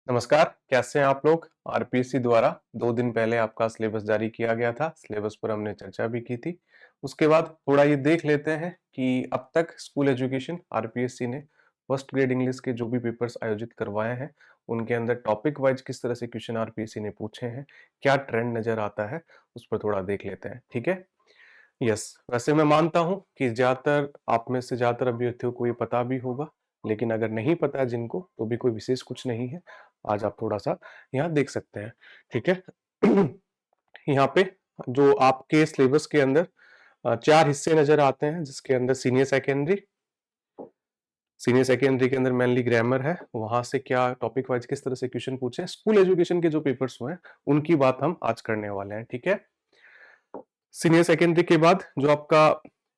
नमस्कार, कैसे हैं आप लोग? आरपीएससी द्वारा 2 दिन पहले आपका सिलेबस जारी किया गया था। सिलेबस पर हमने चर्चा भी की थी। उसके बाद थोड़ा ये देख लेते हैं कि अब तक स्कूल एजुकेशन आरपीएससी ने फर्स्ट ग्रेड इंग्लिश के जो भी पेपर्स आयोजित करवाए हैं, उनके अंदर टॉपिक वाइज़ किस तरह से क्वेश्चन आरपीएससी ने पूछे हैं, क्या ट्रेंड नज़र आता है, उस पर थोड़ा देख लेते हैं, ठीक है? यस, वैसे मैं मानता हूँ कि ज़्यादातर आप में से ज़्यादातर अभ्यर्थियों को ये पता भी होगा, लेकिन अगर नहीं पता है जिनको, तो भी कोई विशेष कुछ नहीं है। आज आप थोड़ा-सा यहाँ देख सकते हैं, ठीक है? यहाँ पे जो आपके सिलेबस के अंदर 4 हिस्से नज़र आते हैं, जिसके अंदर सीनियर सेकेंडरी के अंदर मेनली ग्रामर है, वहाँ से क्या टॉपिक वाइज़ किस तरह से क्वेश्चन पूछे हैं, स्कूल एजुकेशन के जो पेपर्स हुए हैं, उनकी बात हम आज करने वाले हैं, ठीक है? सीनियर सेकेंडरी के बाद जो आपका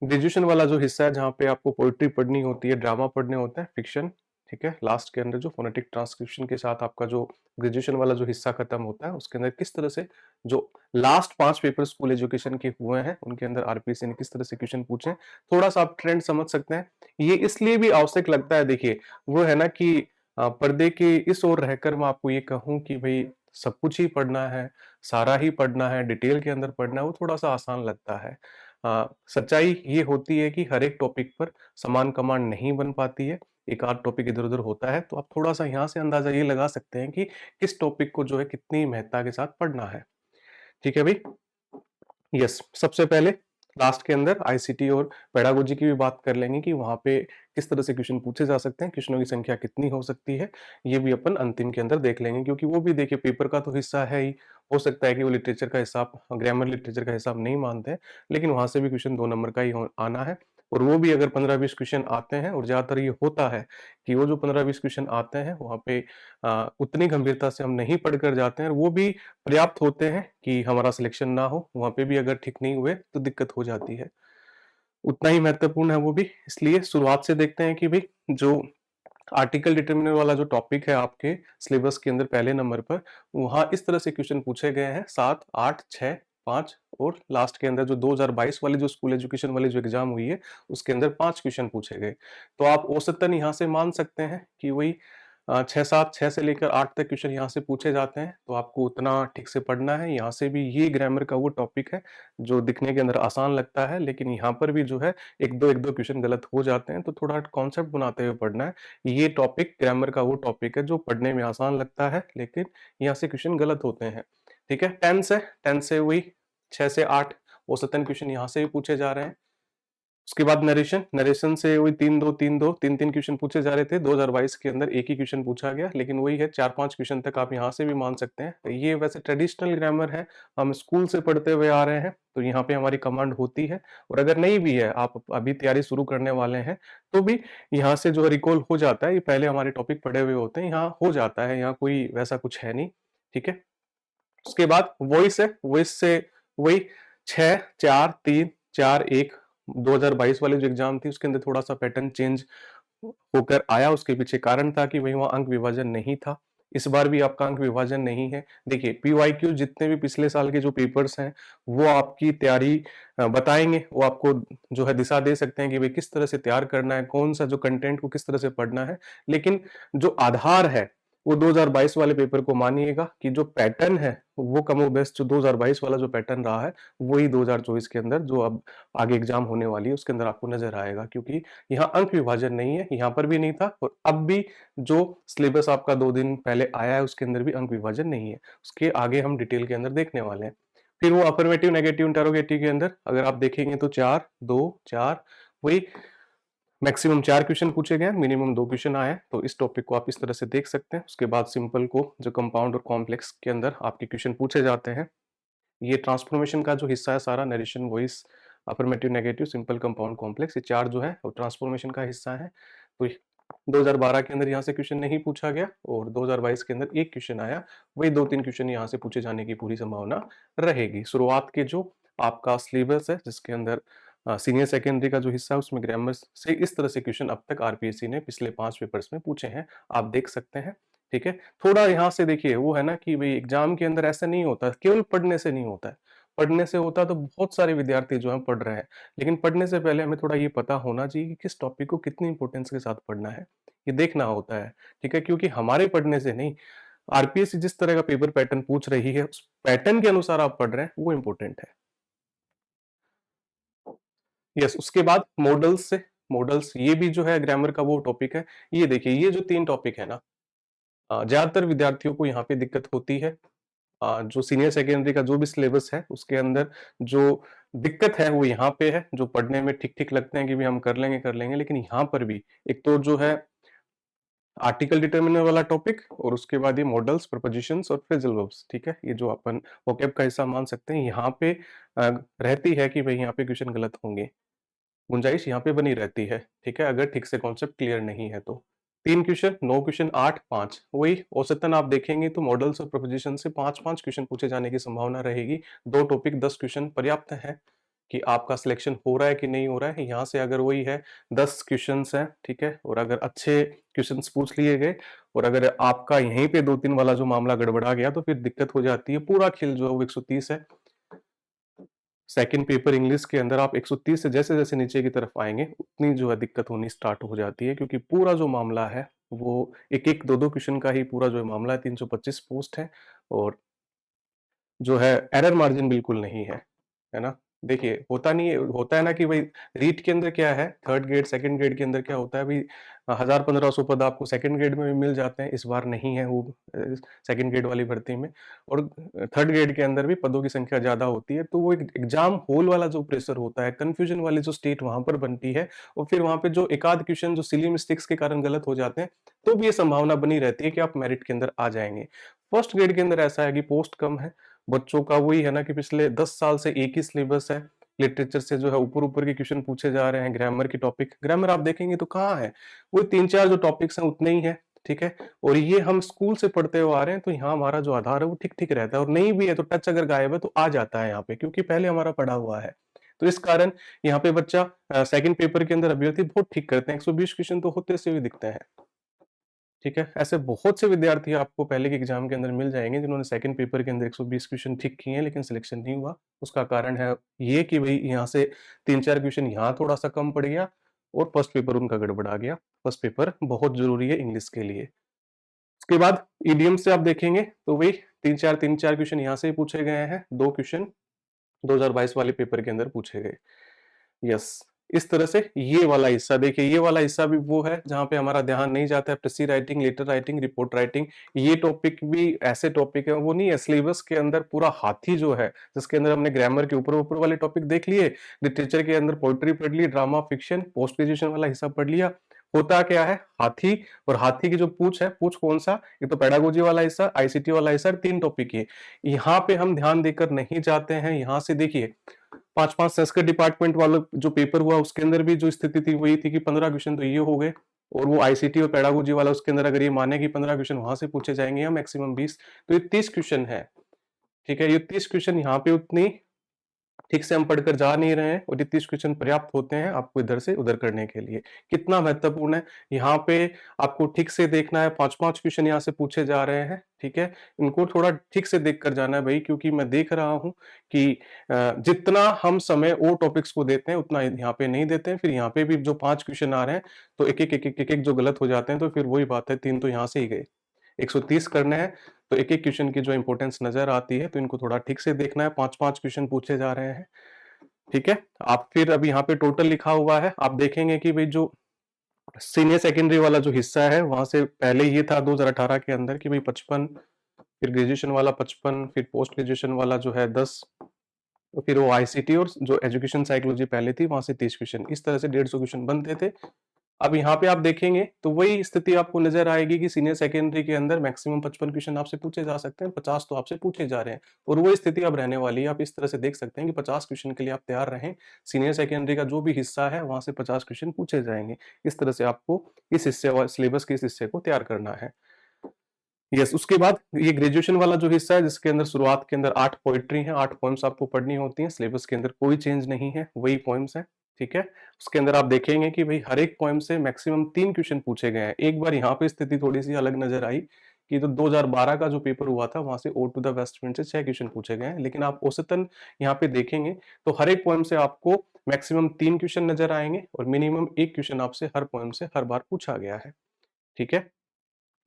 ग्रेजुएशन वाला जो हिस्सा है जहाँ पे आपको पोएट्री पढ़नी होती है, ड्रामा पढ़ने होते हैं, फिक्शन, ठीक है? लास्ट के अंदर जो फोनेटिक ट्रांसक्रिप्शन के साथ आपका जो ग्रेजुएशन वाला जो हिस्सा खत्म होता है, उसके अंदर किस तरह से जो लास्ट 5 पेपर स्कूल एजुकेशन के हुए हैं, उनके अंदर आरपीएससी ने किस तरह से क्वेश्चन पूछे हैं, थोड़ा-सा आप ट्रेंड समझ सकते हैं। ये इसलिए भी आवश्यक लगता है देखिए, वो है ना कि पर्दे के इस ओर रहकर मैं आपको ये कहूँ कि भई सब कुछ ही पढ़ना है, सारा ही पढ़ना है, डिटेल के अंदर पढ़ना है, वो थोड़ा-सा आसान लगता है। सच्चाई ये होती है कि हर एक टॉपिक पर समान कमांड नहीं बन पाती है, एक आध टॉपिक इधर-उधर होता है, तो आप थोड़ा-सा यहाँ से अंदाज़ा ये लगा सकते हैं कि किस टॉपिक को जो है कितनी महत्ता के साथ पढ़ना है। ठीक है भई? यस, सबसे पहले लास्ट के अंदर आईसीटी और पेडागोजी की भी बात कर लेंगे कि वहाँ पे किस तरह से क्वेश्चन पूछे जा सकते हैं, क्वेश्चनों की संख्या कितनी हो सकती है, ये भी अपन अंतिम के अंदर देख लेंगे क्योंकि वो भी देखिए पेपर का तो हिस्सा है ही। हो सकता है कि वो लिटरेचर का हिसाब ग्रामर लिटरेचर का हिसाब नहीं मानते हैं, लेकिन वहाँ से भी क्वेश्चन 2 नंबर का ही हो आना है और वो भी अगर 15-20 क्वेश्चन आते हैं और ज़्यादातर ये होता है कि वो जो 15-20 क्वेश्चन आते हैं वहाँ पे उतनी गंभीरता से हम नहीं पढ़कर जाते हैं और वो भी पर्याप्त होते हैं कि हमारा सिलेक्शन ना हो, वहाँ पे भी अगर ठीक नहीं हुए तो दिक्कत हो जाती है। उतना ही महत्वपूर्ण है वो भी, इसलिए शुरुआत से देखते हैं कि भई जो आर्टिकल डिटरमिनर वाला जो टॉपिक है आपके सिलेबस के अंदर पहले नंबर पर, वहाँ इस तरह से क्वेश्चन पूछे गए हैं 7, 8, 6, 5 और लास्ट के अंदर जो 2022 वाली जो स्कूल एजुकेशन वाली जो एग्ज़ाम हुई है, उसके अंदर 5 क्वेश्चन पूछे गए। तो आप औसतन यहाँ से मान सकते हैं कि वही 6-7 6 से लेकर 8 तक क्वेश्चन यहाँ से पूछे जाते हैं, तो आपको उतना ठीक से पढ़ना है। यहाँ से भी ये ग्रामर का वो टॉपिक है, जो दिखने के अंदर आसान लगता है, लेकिन यहाँ पर भी जो है 1-2 क्वेश्चन गलत हो जाते हैं, तो थोड़ा कॉन्सेप्ट बनाते हुए पढ़ना है। ये टॉपिक ग्रामर का वो टॉपिक है जो पढ़ने में आसान लगता है, लेकिन यहाँ से क्वेश्चन गलत होते हैं। ठीक है? 10 से वही 6 से 8 औसतन क्वेश्चन यहाँ से भी पूछे जा रहे हैं। उसके बाद नरेशन से वही 3-2, 3-2, 3-3 क्वेश्चन पूछे जा रहे थे। 2022 के अंदर एक ही क्वेश्चन पूछा गया, लेकिन वही है 4-5 क्वेश्चन तक आप यहाँ से भी मान सकते हैं। ये वैसे ट्रेडिशनल ग्रामर है, हम स्कूल से पढ़ते हुए आ रहे हैं, तो यहाँ पे हमारी कमांड होती है और अगर नहीं भी है, आप अभी तैयारी शुरू करने वाले हैं, तो भी यहाँ से जो है रिकॉल हो जाता है। ये पहले हमारे टॉपिक पढ़े हुए होते हैं, यहाँ हो जाता है, यहाँ कोई वैसा कुछ है नहीं। ठीक है? उसके बाद वॉइस है, वॉइस से वही 6, 4, 3, 4, 1 2022 वाली जो एग्ज़ाम थी उसके अंदर थोड़ा-सा पैटर्न चेंज होकर आया, उसके पीछे कारण था कि भई वहाँ अंक विभाजन नहीं था। इस बार भी आपका अंक विभाजन नहीं है। देखिए पीवाईक्यू जितने भी पिछले साल के जो पेपर्स हैं, वो आपकी तैयारी बताएँगे, वो आपको जो है दिशा दे सकते हैं कि भई किस तरह से तैयार करना है, कौन-सा जो कंटेंट को किस तरह से पढ़ना है। लेकिन जो आधार है, वो 2022 वाले पेपर को मानिएगा कि जो पैटर्न है, वो कमोबेश जो 2022 वाला जो पैटर्न रहा है, वही 2024 के अंदर जो अब आगे एग्ज़ाम होने वाली है, उसके अंदर आपको नज़र आएगा क्योंकि यहाँ अंक विभाजन नहीं है, यहाँ पर भी नहीं था और अब भी जो सिलेबस आपका 2 दिन पहले आया है, उसके अंदर भी अंक विभाजन नहीं है। उसके आगे हम डिटेल के अंदर देखने वाले हैं। फिर वो अफ़र्मेटिव, नेगेटिव, इंटरोगेटिव के अंदर अगर आप देखेंगे तो 4, 2, 4 वही मैक्सिमम 4 क्वेश्चन पूछे गए हैं, मिनिमम 2 क्वेश्चन आए हैं, तो इस टॉपिक को आप इस तरह से देख सकते हैं। उसके बाद सिंपल को जो कंपाउंड और कॉम्प्लेक्स के अंदर आपके क्वेश्चन पूछे जाते हैं। ये ट्रांसफॉर्मेशन का जो हिस्सा है सारा narration, voice, affirmative, negative, simple, compound, complex ये 4 जो है वो ट्रांसफॉर्मेशन का हिस्सा है। तो 2012 के अंदर यहाँ से क्वेश्चन नहीं पूछा गया और 2022 के अंदर 1 क्वेश्चन आया, वही 2-3 क्वेश्चन यहाँ से पूछे जाने की पूरी संभावना रहेगी। शुरुआत के जो आपका सिलेबस है जिसके अंदर सीनियर सेकेंडरी का जो हिस्सा है उसमें ग्रामर से इस तरह से क्वेश्चन अब तक आरपीएससी ने पिछले 5 पेपर्स में पूछे हैं, आप देख सकते हैं। ठीक है? थोड़ा यहाँ से देखिए वो है ना कि भई एग्ज़ाम के अंदर ऐसा नहीं होता, केवल पढ़ने से नहीं होता है। पढ़ने से होता तो बहुत सारे विद्यार्थी जो हैं पढ़ रहे हैं, लेकिन पढ़ने से पहले हमें थोड़ा ये पता होना चाहिए कि किस टॉपिक को कितनी इम्पोर्टेंस के साथ पढ़ना है, ये देखना होता है, ठीक है? क्योंकि हमारे पढ़ने से नहीं आरपीएससी जिस तरह का पेपर पैटर्न पूछ रही है, उस पैटर्न के अनुसार आप पढ़ रहे हैं, वो इंपॉर्टेंट है। यस, उसके बाद मॉडल्स से, मॉडल्स ये भी जो है ग्रामर का वो टॉपिक है। ये देखिए, ये जो 3 टॉपिक है ना, ज़्यादातर विद्यार्थियों को यहाँ पे दिक्कत होती है। जो सीनियर सेकेंडरी का जो भी सिलेबस है, उसके अंदर जो दिक्कत है वो यहाँ पे है, जो पढ़ने में ठीक-ठीक लगते हैं कि भी हम कर लेंगे, लेकिन यहाँ पर भी एक तो जो है आर्टिकल डिटरमिनर वाला टॉपिक, और उसके बाद ये मॉडल्स, प्रीपोजिशंस और फ्रेजल वर्ब्स, ठीक है? ये जो अपन वोकैब का हिस्सा मान सकते हैं, यहाँ पे रहती है कि भई यहाँ पे क्वेश्चन गलत होंगे। गुंजाइश यहाँ पे बनी रहती है, ठीक है? अगर ठीक से कॉन्सेप्ट क्लियर नहीं है तो। 3 क्वेश्चन, 9 क्वेश्चन, 8, 5 वही औसतन आप देखेंगे तो मॉडल्स और प्रीपोजिशन से 5-5 क्वेश्चन पूछे जाने की संभावना रहेगी। 2 टॉपिक 10 क्वेश्चन पर्याप्त है कि आपका सिलेक्शन हो रहा है कि नहीं हो रहा है। यहाँ से अगर वही है 10 क्वेश्चन्स हैं, ठीक है? और अगर अच्छे क्वेश्चन्स पूछ लिए गए और अगर आपका यहीं पे 2-3 वाला जो मामला गड़बड़ा गया तो फिर दिक्कत हो जाती है। पूरा खेल जो है वो 130 है। सेकंड पेपर इंग्लिश के अंदर आप 130 से जैसे-जैसे नीचे की तरफ आएँगे, उतनी जो है दिक्कत होनी स्टार्ट हो जाती है, क्योंकि पूरा जो मामला है, वो एक-एक, 2-2 क्वेश्चन का ही पूरा जो मामला है, 325 पोस्ट है और जो है एरर मार्जिन बिल्कुल नहीं है ना? देखिए, होता नहीं है, होता है ना कि भई रीट के अंदर क्या है, थर्ड ग्रेड, सेकंड ग्रेड के अंदर क्या होता है भई 1000-1500 पद आपको सेकंड ग्रेड में भी मिल जाते हैं, इस बार नहीं है वो सेकंड ग्रेड वाली भर्ती में, और थर्ड ग्रेड के अंदर भी पदों की संख्या ज़्यादा होती है, तो वो एक एग्ज़ाम हॉल वाला जो प्रेशर होता है, कन्फ्यूजन वाली जो स्टेट वहाँ पर बनती है, और फिर वहाँ पे जो एक-आध क्वेश्चन जो सिली मिस्टेक्स के कारण गलत हो जाते हैं, तो भी ये संभावना बनी रहती है कि आप मेरिट के अंदर आ जाएँगे। फर्स्ट ग्रेड के अंदर ऐसा है कि पोस्ट कम है, बच्चों का वही है ना कि पिछले 10 साल से एक ही सिलेबस है। लिटरेचर से जो है ऊपर-ऊपर के क्वेश्चन पूछे जा रहे हैं, ग्रामर के टॉपिक, ग्रामर आप देखेंगे तो कहाँ है? वो 3-4 जो टॉपिक्स हैं उतने ही हैं, ठीक है? और ये हम स्कूल से पढ़ते हुए आ रहे हैं, तो यहाँ हमारा जो आधार है वो ठीक-ठीक रहता है, और नहीं भी है तो टच अगर गायब है तो आ जाता है यहाँ पे, क्योंकि पहले हमारा पढ़ा हुआ है। तो इस कारण यहाँ पे बच्चा सेकंड पेपर के अंदर अभ्यर्थी बहुत ठीक करते हैं, 120 क्वेश्चन तो होते से भी दिखते हैं। ठीक है? ऐसे बहुत से विद्यार्थी आपको पहले के एग्ज़ाम के अंदर मिल जाएँगे, जिन्होंने सेकंड पेपर के अंदर 120 क्वेश्चन ठीक किए हैं, लेकिन सिलेक्शन नहीं हुआ। उसका कारण है ये कि भई यहाँ से 3-4 क्वेश्चन यहाँ थोड़ा-सा कम पड़ गया और फर्स्ट पेपर उनका गड़बड़ा गया। फर्स्ट पेपर बहुत ज़रूरी है इंग्लिश के लिए। उसके बाद ईडीएम से आप देखेंगे तो वही 3-4 क्वेश्चन यहाँ से ही पूछे गए हैं। 2 क्वेश्चन 2022 वाले पेपर के अंदर पूछे गए। यस, इस तरह से ये वाला हिस्सा देखिए, ये वाला हिस्सा भी वो है जहाँ पे हमारा ध्यान नहीं जाता है, precis writing, letter writing, report writing. ये टॉपिक भी ऐसे टॉपिक है, वो नहीं है सिलेबस के अंदर पूरा हाथी जो है, जिसके अंदर हमने ग्रामर के ऊपर-ऊपर वाले टॉपिक देख लिए, लिटरेचर के अंदर पोएट्री पढ़ ली, ड्रामा, फिक्शन, पोस्ट ग्रेजुएशन वाला हिस्सा पढ़ लिया। होता क्या है, हाथी, और हाथी की जो पूँछ है, पूँछ कौन-सा? ये तो पेडागोजी वाला हिस्सा, आईसीटी वाला हिस्सा, 3 टॉपिक ये। यहाँ पे हम ध्यान देकर नहीं जाते हैं, यहाँ से देखिए 5-5 संस्कृत डिपार्टमेंट वाला जो पेपर हुआ उसके अंदर भी जो स्थिति थी वही थी कि 15 क्वेश्चन तो ये हो गए, और वो आईसीटी और पेडागोजी वाला उसके अंदर अगर ये माने कि 15 क्वेश्चन वहां से पूछे जाएंगे या मैक्सिमम 20, तो ये 30 क्वेश्चन है। ठीक है, ये 30 क्वेश्चन यहाँ पे उतनी ठीक से हम पढ़कर जा नहीं रहे हैं, और ये 30 क्वेश्चन पर्याप्त होते हैं आपको इधर से उधर करने के लिए। कितना महत्वपूर्ण है, यहाँ पे आपको ठीक से देखना है, 5-5 क्वेश्चन यहाँ से पूछे जा रहे हैं, ठीक है? इनको थोड़ा ठीक से देख कर जाना है भई, क्योंकि मैं देख रहा हूँ कि जितना हम समय और टॉपिक्स को देते हैं, उतना यहाँ पे नहीं देते हैं। फिर यहाँ पे भी जो 5 क्वेश्चन आ रहे हैं, तो एक-एक जो गलत हो जाते हैं, तो फिर वही बात है, 3 तो यहाँ से ही गए। 130 करने हैं, तो एक-एक क्वेश्चन की जो इम्पोर्टेंस नज़र आती है, तो इनको थोड़ा ठीक से देखना है, 5-5 क्वेश्चन पूछे जा रहे हैं, ठीक है? आप फिर अब यहाँ पे टोटल लिखा हुआ है, आप देखेंगे कि भई जो सीनियर सेकेंडरी वाला जो हिस्सा है, वहाँ से पहले ये था 2018 के अंदर कि भई 55, फिर ग्रेजुएशन वाला 55, फिर पोस्ट ग्रेजुएशन वाला जो है 10, तो फिर वो आईसीटी और जो एजुकेशन साइकोलॉजी पहले थी, वहाँ से 30 क्वेश्चन, इस तरह से 150 क्वेश्चन बनते थे। अब यहाँ पे आप देखेंगे तो वही स्थिति आपको नजर आएगी कि सीनियर सेकेंडरी के अंदर मैक्सिमम 55 क्वेश्चन आपसे पूछे जा सकते हैं, 50 तो आपसे पूछे जा रहे हैं, और वही स्थिति अब रहने वाली है। आप इस तरह से देख सकते हैं कि 50 क्वेश्चन के लिए आप तैयार रहें। सीनियर सेकेंडरी का जो भी हिस्सा है वहां से 50 क्वेश्चन पूछे जाएंगे। इस तरह से आपको इस हिस्से सिलेबस के इस हिस्से को तैयार करना है। यस, उसके बाद ये ग्रेजुएशन वाला जो हिस्सा है, जिसके अंदर शुरुआत के अंदर 8 पोएट्री हैं, 8 पोएम्स आपको पढ़नी होती हैं। सिलेबस के अंदर कोई चेंज नहीं है, वही पोएम्स हैं, ठीक है? उसके अंदर आप देखेंगे कि भई हर एक पोएम से मैक्सिमम 3 क्वेश्चन पूछे गए हैं। एक बार यहाँ पे स्थिति थोड़ी-सी अलग नज़र आई कि जो 2012 का जो पेपर हुआ था, वहाँ से ode to the west wind से 6 क्वेश्चन पूछे गए हैं। लेकिन आप औसतन यहाँ पे देखेंगे तो हर एक पोएम से आपको मैक्सिमम 3 क्वेश्चन नज़र आएँगे, और मिनिमम 1 क्वेश्चन आपसे हर पोएम से हर बार पूछा गया है, ठीक है?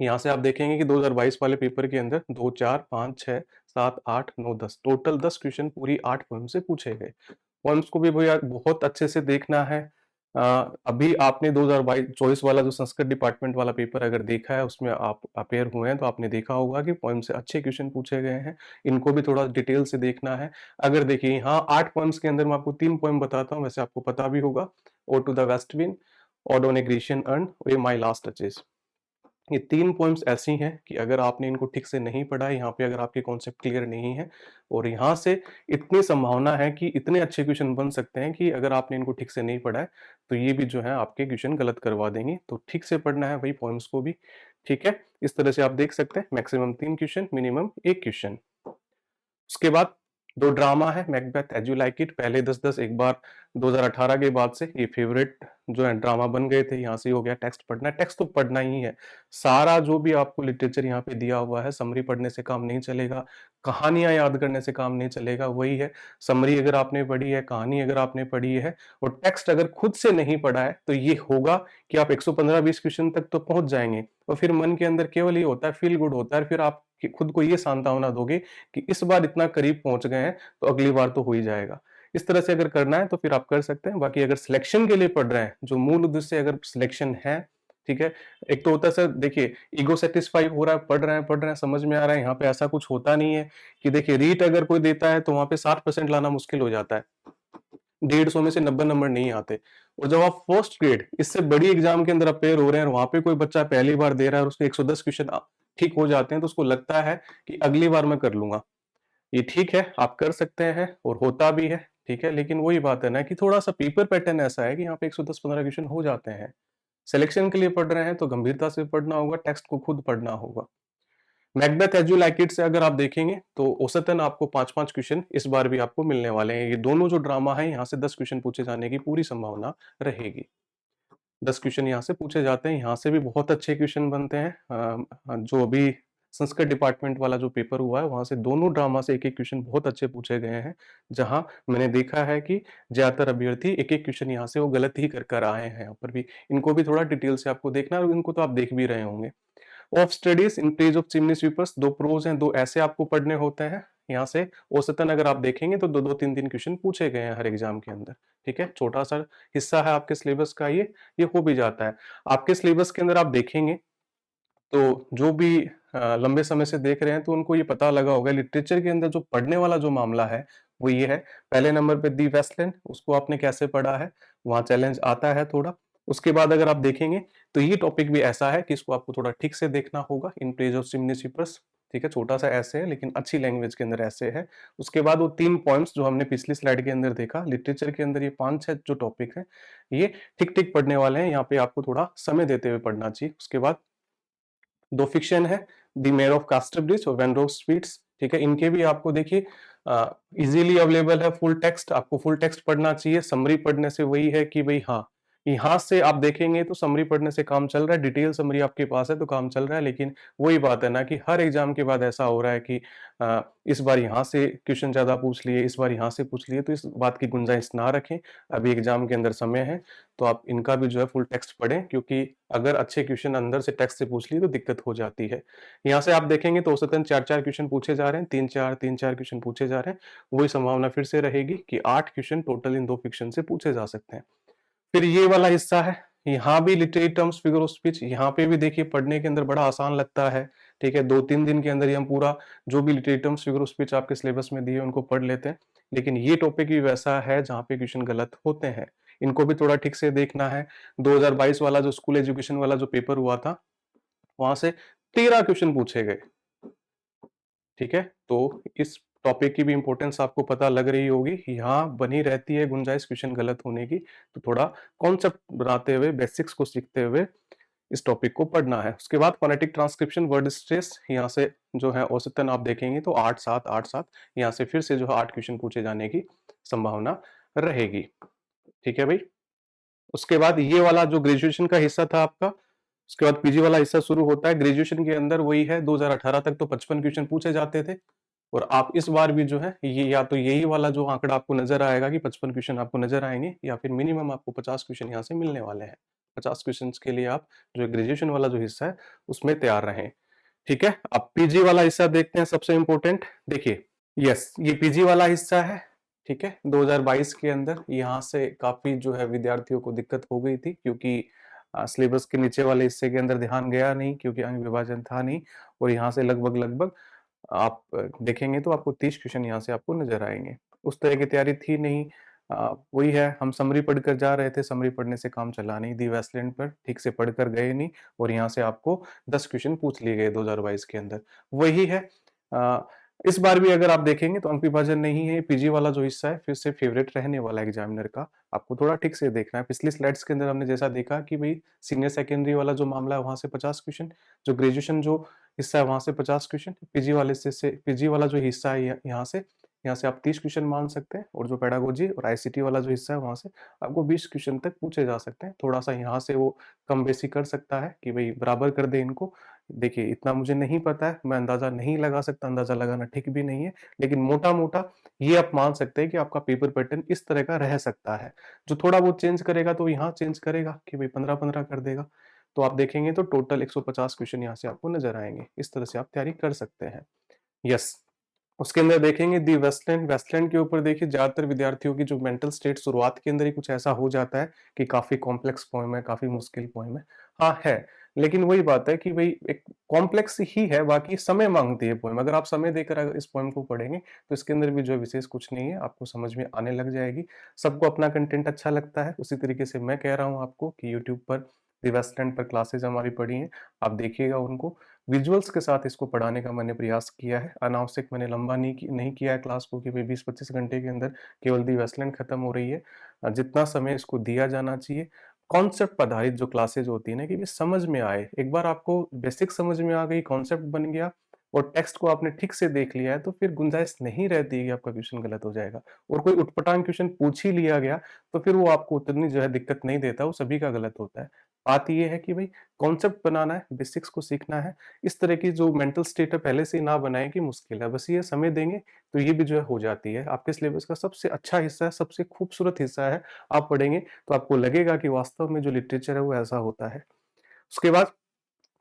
यहाँ से आप देखेंगे कि 2022 वाले पेपर के अंदर 2, 4, 5, 6, 7, 8, 9, 10 टोटल 10 क्वेश्चन पूरी 8 पोएम से पूछे गए। पोएम्स को भी भैया बहुत अच्छे से देखना है। अभी आपने 2022-24 वाला जो संस्कृत डिपार्टमेंट वाला पेपर अगर देखा है, उसमें आप अपेयर हुए हैं, तो आपने देखा होगा कि पोएम से अच्छे क्वेश्चन पूछे गए हैं। इनको भी थोड़ा डिटेल से देखना है। अगर देखिए यहाँ 8 पोएम्स के अंदर मैं आपको 3 पोएम बताता हूँ, वैसे आपको पता भी होगा। Ode to the west wind, ode on a Grecian urn, ये माय लास्ट टचेस। ये 3 पॉइंट्स ऐसी हैं कि अगर आपने इनको ठीक से नहीं पढ़ा है, यहाँ पे अगर आपके कॉन्सेप्ट क्लियर नहीं है और यहाँ से इतनी संभावना है कि इतने अच्छे क्वेश्चन बन सकते हैं कि अगर आपने इनको ठीक से नहीं पढ़ा है, तो ये भी जो है आपके क्वेश्चन गलत करवा देंगे। तो ठीक से पढ़ना है भाई पॉइंट्स को भी, ठीक है? इस तरह से आप देख सकते हैं मैक्सिमम 3 क्वेश्चन, मिनिमम 1 क्वेश्चन। उसके बाद 2 ड्रामा है, Macbeth, as you like it, पहले 10-10 एक बार 2018 के बाद से ये फेवरेट जो है ड्रामा बन गए थे। यहाँ से हो गया टेक्स्ट पढ़ना है, टेक्स्ट तो पढ़ना ही है। सारा जो भी आपको लिटरेचर यहाँ पे दिया हुआ है, समरी पढ़ने से काम नहीं चलेगा, कहानियाँ याद करने से काम नहीं चलेगा, वही है। समरी अगर आपने पढ़ी है, कहानी अगर आपने पढ़ी है और टेक्स्ट अगर खुद से नहीं पढ़ा है, तो ये होगा कि आप 115-20 क्वेश्चन तक तो पहुँच जाएँगे और फिर मन के अंदर केवल ये होता है, फील गुड होता है, फिर आप कि खुद को ये सांत्वना दोगे कि इस बार इतना करीब पहुंच गए हैं, तो अगली बार तो हो ही जाएगा। इस तरह से अगर करना है तो फिर आप कर सकते हैं। बाकी अगर सिलेक्शन के लिए पढ़ रहे हैं, जो मूल उद्देश्य अगर सिलेक्शन है, ठीक है? एक तो होता है सर देखिए ईगो सैटिस्फाई हो रहा है, पढ़ रहे हैं, समझ में आ रहा है, यहाँ पे ऐसा कुछ होता नहीं है कि देखिए रीट अगर कोई देता है तो वहाँ पे 60% लाना मुश्किल हो जाता है। 150 में से 90 नंबर नहीं आते और जब आप फर्स्ट ग्रेड इससे बड़ी एग्जाम के अंदर अपेयर हो रहे हैं और वहां पे कोई बच्चा पहली बार दे रहा है और उसके 110 क्वेश्चन ठीक हो जाते हैं, तो उसको लगता है कि अगली बार मैं कर लूंगा। ये ठीक है, आप कर सकते हैं और होता भी है, ठीक है, लेकिन वही बात है ना कि थोड़ा सा पेपर पैटर्न ऐसा है कि यहाँ पे 110-15 क्वेश्चन हो जाते हैं। सिलेक्शन के लिए पढ़ रहे हैं तो गंभीरता से पढ़ना होगा, टेक्स्ट को खुद पढ़ना होगा। Macbeth as you like it से अगर आप देखेंगे तो औसतन आपको 5-5 क्वेश्चन इस बार भी आपको मिलने वाले हैं। ये दोनों जो ड्रामा है यहाँ से 10 क्वेश्चन पूछे जाने की पूरी संभावना रहेगी। 10 क्वेश्चन यहाँ से पूछे जाते हैं, यहाँ से भी बहुत अच्छे क्वेश्चन बनते हैं। जो अभी संस्कृत डिपार्टमेंट वाला जो पेपर हुआ है, वहाँ से दोनों ड्रामा से एक-एक क्वेश्चन बहुत अच्छे पूछे गए हैं। जहाँ मैंने देखा है कि ज़्यादातर अभ्यर्थी एक-एक क्वेश्चन यहाँ से वो गलत ही कर कर आए हैं यहाँ पर भी। इनको भी थोड़ा डिटेल से आपको देखना है और इनको तो आप देख भी रहे होंगे। Of studies in praise of chimney sweepers, 2 prose हैं, 2 ऐसे आपको पढ़ने होते हैं। यहाँ से औसतन अगर आप देखेंगे तो 2-2 3-3 क्वेश्चन पूछे गए हैं हर एग्जाम के अंदर, ठीक है? छोटा-सा हिस्सा है आपके सिलेबस का ये हो भी जाता है। आपके सिलेबस के अंदर आप देखेंगे तो जो भी लंबे समय से देख रहे हैं तो उनको ये पता लगा होगा लिटरेचर के अंदर जो पढ़ने वाला जो मामला है, वो ये है। पहले नंबर पे दी वेस्टलैंड, उसको आपने कैसे पढ़ा है? वहाँ चैलेंज आता है थोड़ा। उसके बाद अगर आप देखेंगे तो ये टॉपिक भी ऐसा है कि इसको आपको थोड़ा ठीक से देखना होगा। इन पेज ऑफ चिमनी स्वीपर्स, ठीक है? छोटा-सा एसे है लेकिन अच्छी लैंग्वेज के अंदर एसे है। उसके बाद वो 3 पॉइंट्स जो हमने पिछली स्लाइड के अंदर देखा, लिटरेचर के अंदर ये 5-6 जो टॉपिक हैं, ये ठीक-ठीक पढ़ने वाले हैं। यहाँ पे आपको थोड़ा समय देते हुए पढ़ना चाहिए। उसके बाद 2 फिक्शन है, द मेयर ऑफ कास्टरब्रिज और वेन रोज स्वीट्स, ठीक है? इनके भी आपको देखिए इज़िली अवेलेबल है फुल टेक्स्ट, आपको फुल टेक्स्ट पढ़ना चाहिए। समरी पढ़ने से वही है कि भई हाँ, यहाँ से आप देखेंगे तो समरी पढ़ने से काम चल रहा है, डिटेल समरी आपके पास है तो काम चल रहा है। लेकिन वही बात है ना कि हर एग्ज़ाम के बाद ऐसा हो रहा है कि इस बार यहाँ से क्वेश्चन ज़्यादा पूछ लिए, इस बार यहाँ से पूछ लिए, तो इस बात की गुंजाइश ना रखें। अभी एग्ज़ाम के अंदर समय है, तो आप इनका भी जो है फुल टेक्स्ट पढ़ें, क्योंकि अगर अच्छे क्वेश्चन अंदर से टेक्स्ट से पूछ लिए तो दिक्कत हो जाती है। यहाँ से आप देखेंगे तो औसतन 4-4 क्वेश्चन पूछे जा रहे हैं, 3-4 3-4 क्वेश्चन पूछे जा रहे हैं। वही संभावना फिर से रहेगी कि 8 क्वेश्चन टोटल इन 2 फिक्शन से पूछे जा सकते हैं। फिर ये वाला हिस्सा है, यहाँ भी literary terms, figure of speech, यहाँ पे भी देखिए पढ़ने के अंदर बड़ा आसान लगता है, ठीक है? 2-3 दिन के अंदर ही हम पूरा जो भी literary terms, figure of speech आपके सिलेबस में दिए उनको पढ़ लेते हैं। लेकिन ये टॉपिक भी वैसा है जहाँ पे क्वेश्चन गलत होते हैं। इनको भी थोड़ा ठीक से देखना है। 2022 वाला जो स्कूल एजुकेशन वाला जो पेपर हुआ था, वहाँ से 13 क्वेश्चन पूछे गए, ठीक है? तो इस टॉपिक की भी इम्पोर्टेंस आपको पता लग रही होगी। यहाँ बनी रहती है गुंजाइश क्वेश्चन गलत होने की, तो थोड़ा कॉन्सेप्ट बनाते हुए, बेसिक्स को सीखते हुए इस टॉपिक को पढ़ना है। उसके बाद फोनेटिक ट्रांसक्रिप्शन, वर्ड स्ट्रेस, यहाँ से जो है औसतन आप देखेंगे तो 8-7 8-7 यहाँ से फिर से जो है 8 क्वेश्चन पूछे जाने की संभावना रहेगी। ठीक है भाई? उसके बाद ये वाला जो ग्रेजुएशन का हिस्सा था आपका, उसके बाद पीजी वाला हिस्सा शुरू होता है। ग्रेजुएशन के अंदर वही है, 2018 तक तो 55 क्वेश्चन पूछे जाते थे और आप इस बार भी जो है ये या तो यही वाला जो आंकड़ा आपको नज़र आएगा कि 55 क्वेश्चन आपको नज़र आएँगे या फिर मिनिमम आपको 50 क्वेश्चन यहाँ से मिलने वाले हैं। 50 क्वेश्चंस के लिए आप जो ग्रेजुएशन वाला जो हिस्सा है उसमें तैयार रहें। ठीक है, अब पीजी वाला हिस्सा देखते हैं, सबसे इंपॉर्टेंट। देखिए, यस, ये पीजी वाला हिस्सा है। ठीक है, 2022 के अंदर यहाँ से काफी जो है विद्यार्थियों को दिक्कत हो गई थी, क्योंकि सिलेबस के नीचे वाले हिस्से के अंदर ध्यान गया नहीं, क्योंकि अंग विभाजन था नहीं। और यहाँ से लगभग लगभग आप देखेंगे तो आपको 30 क्वेश्चन यहाँ से आपको नजर आएंगे। उस तरह की तैयारी थी नहीं। वही है, हम समरी पढ़कर जा रहे थे, समरी पढ़ने से काम चला नहीं, दी वेस्टलैंड पर ठीक से पढ़कर गए नहीं, और यहाँ से आपको 10 क्वेश्चन पूछ लिए गए 2022 के अंदर। वही है, इस बार भी अगर आप देखेंगे तो अंक विभाजन नहीं है। पीजी वाला जो हिस्सा है फिर से फेवरेट रहने वाला है एग्जामिनर का, आपको थोड़ा ठीक से देखना है। पिछली स्लाइड्स के अंदर हमने जैसा देखा कि भाई सीनियर सेकेंडरी वाला जो मामला है वहां से 50 क्वेश्चन, जो ग्रेजुएशन जो हिस्सा है वहां से 50 क्वेश्चन, पीजी वाले से पीजी वाला जो हिस्सा है यहाँ से आप 30 क्वेश्चन मान सकते हैं, और जो पेडागोजी और आईसीटी वाला जो हिस्सा है वहां से आपको 20 क्वेश्चन तक पूछे जा सकते हैं। थोड़ा सा यहाँ से वो कम बेसी कर सकता है कि भाई बराबर कर दे इनको। देखिए, इतना मुझे नहीं पता है, मैं अंदाजा नहीं लगा सकता, अंदाजा लगाना ठीक भी नहीं है, लेकिन मोटा मोटा ये आप मान सकते हैं कि आपका पेपर पैटर्न इस तरह का रह सकता है। जो थोड़ा बहुत चेंज करेगा तो यहाँ चेंज करेगा कि भाई 15-15 कर देगा। तो आप देखेंगे तो टोटल 150 क्वेश्चन यहाँ से आपको नजर आएंगे। इस तरह से आप तैयारी कर सकते हैं। यस, उसके अंदर देखेंगे दी वेस्टलैंड। वेस्टलैंड के ऊपर देखिए, ज्यादातर विद्यार्थियों की जो मेंटल स्टेट शुरुआत के अंदर ही कुछ ऐसा हो जाता है कि काफी कॉम्प्लेक्स पोएम है, काफी मुश्किल पोएम है। हाँ है, लेकिन वही बात है कि भाई एक कॉम्प्लेक्स ही है, बाकी समय मांगती है पोएम। अगर आप समय देकर अगर इस पोएम को पढ़ेंगे तो इसके अंदर भी जो है विशेष कुछ नहीं है, आपको समझ में आने लग जाएगी। सबको अपना कंटेंट अच्छा लगता है, उसी तरीके से मैं कह रहा हूँ आपको कि यूट्यूब पर दी वेस्टलैंड पर क्लासेज हमारी पढ़ी हैं, आप देखिएगा उनको। विजुअल्स के साथ इसको पढ़ाने का मैंने प्रयास किया है, अनावश्यक मैंने लंबा नहीं किया है क्लास को कि भाई 20-25 घंटे के अंदर केवल दी वेस्टलैंड खत्म हो रही है। जितना समय इसको दिया जाना चाहिए, कॉन्सेप्ट आधारित जो क्लासेज होती है ना, कि भी समझ में आए। एक बार आपको बेसिक समझ में आ गई, कॉन्सेप्ट बन गया और टेक्स्ट को आपने ठीक से देख लिया है, तो फिर गुंजाइश नहीं रहती है कि आपका क्वेश्चन गलत हो जाएगा। और कोई उटपटांग क्वेश्चन पूछ ही लिया गया तो फिर वो आपको उतनी जो है दिक्कत नहीं देता, वो सभी का गलत होता है। बात ये है कि भाई कॉन्सेप्ट बनाना है, बेसिक्स को सीखना है। इस तरह की जो मेंटल स्टेट है पहले से ही ना बनाए कि मुश्किल है, बस ये समय देंगे तो ये भी जो है हो जाती है। आपके सिलेबस का सबसे अच्छा हिस्सा है, सबसे खूबसूरत हिस्सा है। आप पढ़ेंगे तो आपको लगेगा कि वास्तव में जो लिटरेचर है वो ऐसा होता है। उसके बाद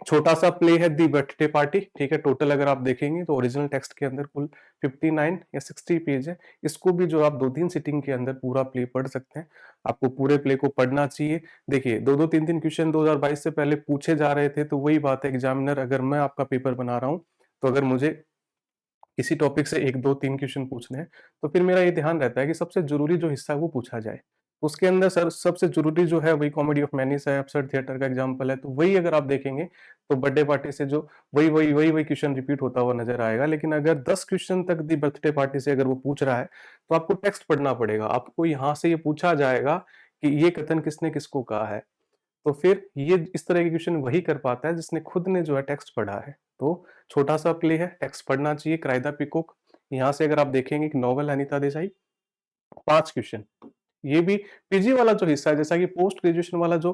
छोटा सा प्ले है दी बर्थडे पार्टी। ठीक है, टोटल अगर आप देखेंगे तो ओरिजिनल टेक्स्ट के अंदर कुल 59 या 60 पेज है। इसको भी जो आप 2-3 सिटिंग के अंदर पूरा प्ले पढ़ सकते हैं। आपको पूरे प्ले को पढ़ना चाहिए। देखिए, 2-2 3-3 क्वेश्चन 2022 से पहले पूछे जा रहे थे, तो वही बात है एग्जामिनर, अगर मैं आपका पेपर बना रहा हूँ तो अगर मुझे किसी टॉपिक से 1-2-3 क्वेश्चन पूछने हैं, तो फिर मेरा ये ध्यान रहता है कि सबसे जरूरी जो हिस्सा है वो पूछा जाए। उसके अंदर सर सबसे जरूरी जो है वही कॉमेडी ऑफ मैनिस है, एब्सर्ड थिएटर का एग्जांपल है, तो वही अगर आप देखेंगे तो बर्थडे पार्टी से जो वही क्वेश्चन रिपीट होता हुआ नजर आएगा। लेकिन अगर 10 क्वेश्चन तक दी बर्थडे पार्टी से अगर वो पूछ रहा है तो आपको टेक्स्ट पढ़ना पड़ेगा। आपको यहाँ से ये पूछा जाएगा कि ये कथन किसने किसको कहा है, तो फिर ये इस तरह के क्वेश्चन वही कर पाता है जिसने खुद ने जो है टेक्स्ट पढ़ा है। तो छोटा सा प्ले है, टेक्स्ट पढ़ना चाहिए। क्राइदा पिकॉक, यहाँ से अगर आप देखेंगे एक नॉवल है अनीता देसाई, 5 क्वेश्चन। ये भी पीजी वाला जो हिस्सा है, जैसा कि पोस्ट ग्रेजुएशन वाला जो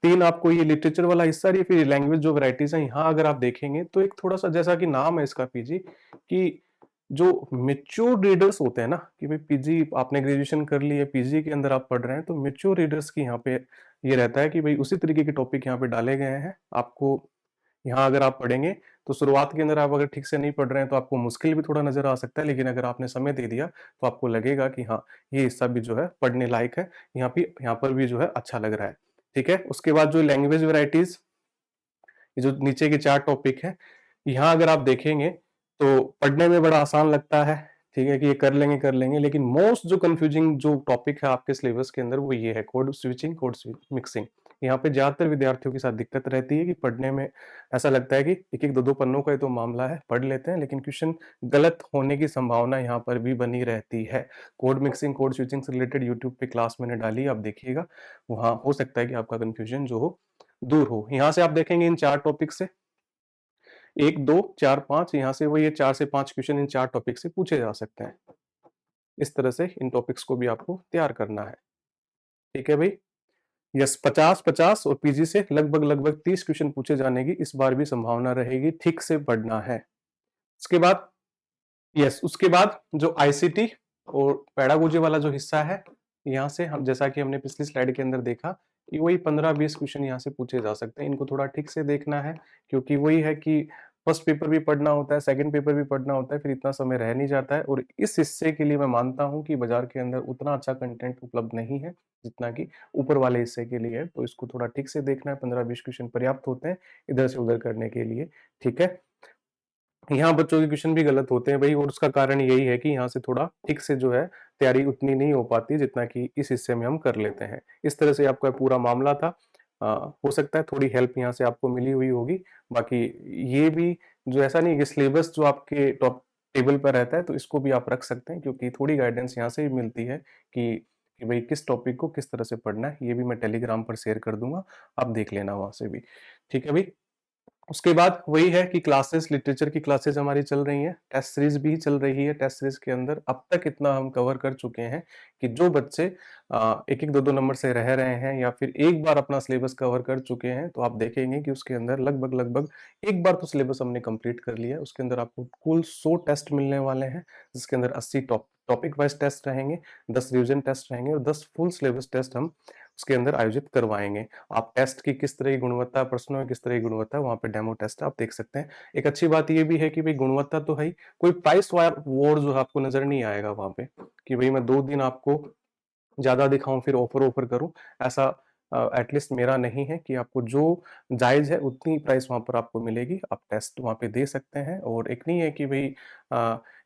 3 आपको ये लिटरेचर वाला हिस्सा और ये फिर लैंग्वेज जो वैराइटीज है, यहाँ अगर आप देखेंगे तो एक थोड़ा सा जैसा कि नाम है इसका पीजी, कि जो मेच्योर रीडर्स होते हैं ना, कि भाई पीजी आपने ग्रेजुएशन कर ली है, पीजी के अंदर आप पढ़ रहे हैं, तो मेच्योर रीडर्स की यहाँ पे ये रहता है कि भाई उसी तरीके के टॉपिक यहाँ पे डाले गए हैं। आपको यहाँ अगर आप पढ़ेंगे तो शुरुआत के अंदर आप अगर ठीक से नहीं पढ़ रहे हैं तो आपको मुश्किल भी थोड़ा नजर आ सकता है, लेकिन अगर आपने समय दे दिया तो आपको लगेगा कि हाँ, ये हिस्सा भी जो है पढ़ने लायक है, यहाँ पर भी जो है अच्छा लग रहा है। ठीक है, उसके बाद जो लैंग्वेज वेराइटीज, ये जो नीचे के 4 टॉपिक है, यहाँ अगर आप देखेंगे तो पढ़ने में बड़ा आसान लगता है। ठीक है, कि ये कर लेंगे, लेकिन मोस्ट जो कंफ्यूजिंग जो टॉपिक है आपके सिलेबस के अंदर वो ये है कोड स्विचिंग, मिक्सिंग। यहाँ पे ज्यादातर विद्यार्थियों के साथ दिक्कत रहती है कि पढ़ने में ऐसा लगता है कि एक एक 2-2 पन्नों का ही तो मामला है, पढ़ लेते हैं, लेकिन क्वेश्चन गलत होने की संभावना यहाँ पर भी बनी रहती है। कोड मिक्सिंग, कोड स्विचिंग से रिलेटेड यूट्यूब पे क्लास मैंने डाली, आप देखिएगा, वहां हो सकता है कि आपका कंफ्यूजन जो हो दूर हो। यहाँ से आप देखेंगे इन 4 टॉपिक से 1, 2, 4, 5, यहाँ से वो ये 4 से 5 क्वेश्चन इन 4 टॉपिक से पूछे जा सकते हैं। इस तरह से इन टॉपिक्स को भी आपको तैयार करना है। ठीक है भाई। यस, 50-50 और पीजी से लगभग लगभग 30 क्वेश्चन पूछे जाने की इस बार भी संभावना रहेगी। ठीक से पढ़ना है। उसके बाद यस, उसके बाद जो आईसीटी और पेडागोजी वाला जो हिस्सा है, यहाँ से हम जैसा कि हमने पिछली स्लाइड के अंदर देखा कि वही 15-20 क्वेश्चन यहाँ से पूछे जा सकते हैं। इनको थोड़ा ठीक से देखना है, क्योंकि वही है कि फर्स्ट पेपर भी पढ़ना होता है, सेकंड पेपर भी पढ़ना होता है, फिर इतना समय रह नहीं जाता है। और इस हिस्से के लिए मैं मानता हूँ कि बाज़ार के अंदर उतना अच्छा कंटेंट उपलब्ध नहीं है, जितना कि ऊपर वाले हिस्से के लिए है। तो इसको थोड़ा ठीक से देखना है, 15-20 क्वेश्चन पर्याप्त होते हैं इधर से उधर करने के लिए, ठीक है? यहाँ बच्चों के क्वेश्चन भी गलत होते हैं भई, और उसका कारण यही है कि यहाँ से थोड़ा ठीक से जो है तैयारी उतनी नहीं हो पाती जितना कि इस हिस्से में हम कर लेते हैं। इस तरह से आपका पूरा मामला था। हो सकता है थोड़ी हेल्प यहाँ से आपको मिली हुई होगी। बाकी ये भी जो ऐसा नहीं है कि सिलेबस जो आपके टॉप टेबल पर रहता है तो इसको भी आप रख सकते हैं, क्योंकि थोड़ी गाइडेंस यहाँ से भी मिलती है कि भई किस टॉपिक को किस तरह से पढ़ना है। ये भी मैं टेलीग्राम पर शेयर कर दूँगा, आप देख लेना वहाँ से भी। ठीक है भई? उसके बाद वही है कि क्लासेस, लिटरेचर की क्लासेस हमारी चल रही हैं, टेस्ट सीरीज़ भी चल रही है। टेस्ट सीरीज़ के अंदर अब तक इतना हम कवर कर चुके हैं कि जो बच्चे 1-1, 2-2 नंबर से रह रहे हैं या फिर एक बार अपना सिलेबस कवर कर चुके हैं, तो आप देखेंगे कि उसके अंदर लगभग-लगभग एक बार तो सिलेबस हमने कंप्लीट कर लिया है। उसके अंदर आपको कुल 100 टेस्ट मिलने वाले हैं, जिसके अंदर 80 टॉपिक वाइज़ टेस्ट रहेंगे, 10 रिवीजन टेस्ट रहेंगे और 10 फुल सिलेबस टेस्ट हम उसके अंदर आयोजित करवाएँगे। आप टेस्ट की किस तरह की गुणवत्ता, प्रश्नों में किस तरह की गुणवत्ता है, वहाँ पे डेमो टेस्ट आप देख सकते हैं। एक अच्छी बात ये भी है कि भई गुणवत्ता तो है ही, कोई प्राइस वॉर जो है आपको नज़र नहीं आएगा वहाँ पे, कि भई मैं 2 दिन आपको ज़्यादा दिखाऊँ फिर ऑफ़र-ऑफ़र करूँ, ऐसा एटलीस्ट मेरा नहीं है कि आपको जो जायज़ है उतनी प्राइस वहाँ पर आपको मिलेगी। आप टेस्ट वहाँ पे दे सकते हैं। और एक नहीं है कि भई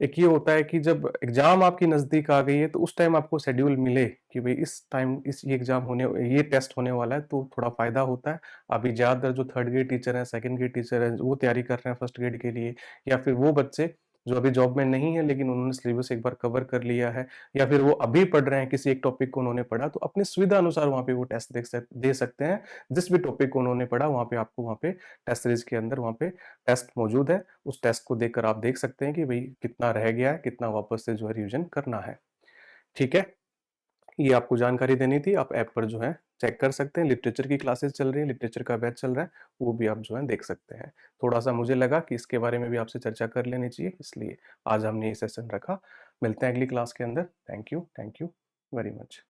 एक ये होता है कि जब एग्ज़ाम आपकी नज़दीक आ गई है तो उस टाइम आपको शेड्यूल मिले कि भई इस टाइम ये एग्ज़ाम ये टेस्ट होने वाला है, तो थोड़ा फ़ायदा होता है। अभी ज़्यादातर जो 3rd ग्रेड टीचर हैं, 2nd ग्रेड टीचर हैं, वो तैयारी कर रहे हैं 1st ग्रेड के लिए, या फिर वो बच्चे जो अभी जॉब में नहीं है लेकिन उन्होंने सिलेबस एक बार कवर कर लिया है, या फिर वो अभी पढ़ रहे हैं, किसी एक टॉपिक को उन्होंने पढ़ा, तो अपनी सुविधा अनुसार वहाँ पे वो टेस्ट दे सकते हैं। जिस भी टॉपिक को उन्होंने पढ़ा वहाँ पे आपको वहाँ पे टेस्ट सीरीज़ के अंदर वहाँ पे टेस्ट मौजूद है। उस टेस्ट को देखकर आप देख सकते हैं कि भई कितना रह गया है, कितना वापस से जो है रिवीजन करना है। ठीक है? ये आपको जानकारी देनी थी। आप ऐप पर जो है चेक कर सकते हैं। लिटरेचर की क्लासेस चल रही है, लिटरेचर का बैच चल रहा है, वो भी आप जो है देख सकते हैं। थोड़ा-सा मुझे लगा कि इसके बारे में भी आपसे चर्चा कर लेनी चाहिए, इसलिए आज हमने ये सेशन रखा। मिलते हैं अगली क्लास के अंदर। Thank you very much.